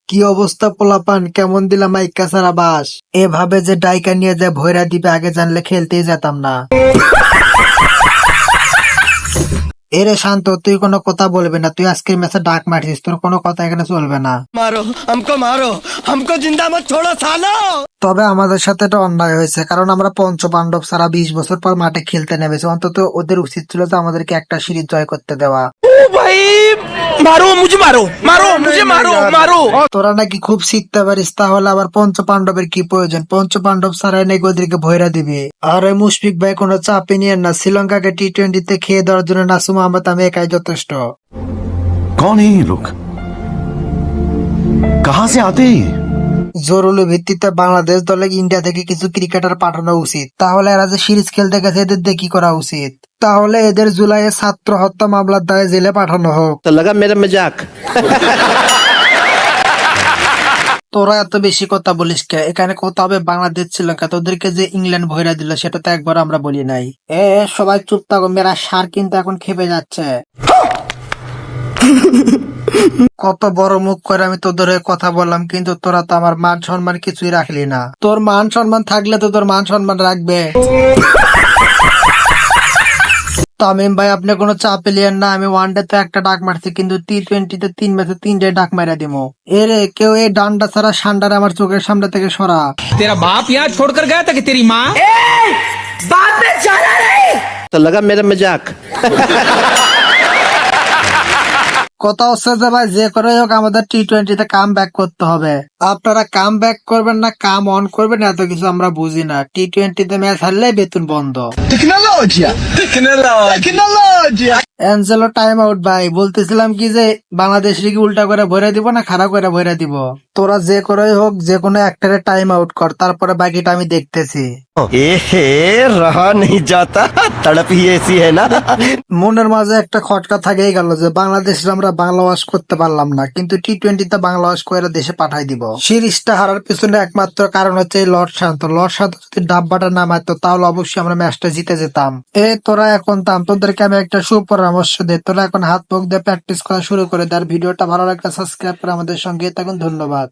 কি অবস্থা পোলাপান, কেমন দিলাম মাইকা সারা বাস। এভাবে যে ডাইকা নিয়ে যায় ভৈরা দিবে, আগে জানলে খেলতেই যেতাম না। এরে শান্ত, তুই কোনো কথা বলবি না। তুই আজকের ম্যাচে ডাক মারছিস, তোর কোনো কথা এখানে চলবে না। मारो हमको जिंदा मत छोड़ो सालो। তবে আমাদের সাথে এটা অন্যায় হয়েছে, কারণ আমরা পঞ্চ পাণ্ডব সারা 20 বছর পর মাঠে খেলতে নেমেছি। অন্তত ওদের উচিত ছিল যে আমাদেরকে একটা সিরিজ জয় করতে দেওয়া। ओ भाई मारो मुझे, मारो मारो मुझे, मारो मारो। তোরা নাকি খুব শিখতে পারিস, তাহলে আবার পঞ্চ পাণ্ডবের কি প্রয়োজন? পঞ্চ পাণ্ডব ছাড়াই নাকি ওদেরকে ভৈরা দিবে। আর ওই মুশফিক ভাই কোনো চাপে নিয়ে না, শ্রীলঙ্কাকে টি-20 খেয়ে দেওয়ার জন্য নাসুম আহমেদ আমি একাই যথেষ্ট। कौन है ये लोग? कहां से आते हैं? জরুরি ভিত্তিতে বাংলাদেশ দলে ইন্ডিয়া থেকে কিছু ক্রিকেটার পাঠানো উচিত। তাহলে এরা যে সিরিজ খেলতে গেছে এদের দিয়ে কি করা উচিত? তাহলে এদের জুলাইয়ে ছাত্র হত্যা মামলার দায়ে জেলে পাঠানো হোক। तो लगा मेरा मजाक। তোরা এত বেশি কথা বলিস কে? এখানে কথা হবে বাংলাদেশ শ্রীলঙ্কা। তোদেরকে যে ইংল্যান্ড ভৈরা দিল সেটা তো একবার আমরা বলি নাই। সবাই চুপ থাকো, মেরা সার কিন্তু এখন খেপে যাচ্ছে। কত বড় মুখ করে আমি তোদের হয়ে কথা বললাম, কিন্তু তোরা তো আমার মান সম্মান কিছুই রাখলি না। তোর মান সম্মান থাকলে তো তোর মান সম্মান রাখবে। তামিম ভাই, আপনি কোনো চাপ পেলেন না। আমি ওয়ানডে তে একটা ডাক মারছি, কিন্তু টি-20 3 ম্যাচে 3টে ডাক মারা দিমো। এরে কেউ এই ডান্ডা ছাড়া সান্ডারে আমার চোখের সামনে থেকে সরা। तेरा बाप यहाँ छोड़कर गया था कि तेरी माँ? तो लगा मेरा मजाक। কথা হচ্ছে যে ভাই, যে করে হোক আমাদের টি-20 কাম ব্যাক করতে হবে। আপনারা কাম ব্যাক করবেন না, কাম অন করবেন, এত কিছু আমরা বুঝি না। টি-20 ম্যাচ হারলে বেতন বন্ধ। অ্যাঞ্জেলো টাইম আউট ভাই। বলতেছিলাম কি যে বাংলাদেশের কি উল্টা করে ভরে দিব না খারাপ করে ভরে দিব? তোরা যে করে হোক যে কোনো একটারে টাইম আউট কর, তারপরে বাকিটা আমি দেখতেছি। रहा नहीं जाता, तड़प ही ऐसी है ना। মনের মাঝে একটা খটকা থাকেই গেল যে বাংলাদেশের আমরা বাংলা ওয়াশ করতে পারলাম না, কিন্তু টি-20 বাংলা ওয়াশ করে দেশে পাঠাই দিব। সিরিজটা হারার পিছনে একমাত্র কারণ হচ্ছে এই লর্ড শান্ত। লর্ড শান্ত যদি ডাব্বাটা না মারতো তাহলে অবশ্যই আমরা ম্যাচটা জিতে যেতাম। তোরা এখন থাম, তোদেরকে আমি একটা সুপরামর্শ দিই। তোরা এখন হাত মুখ দিয়ে প্র্যাকটিস করা শুরু করে দে। আর ভিডিওটা ভালো লাগলে সাবস্ক্রাইব করে আমাদের সঙ্গে থাকুন। ধন্যবাদ।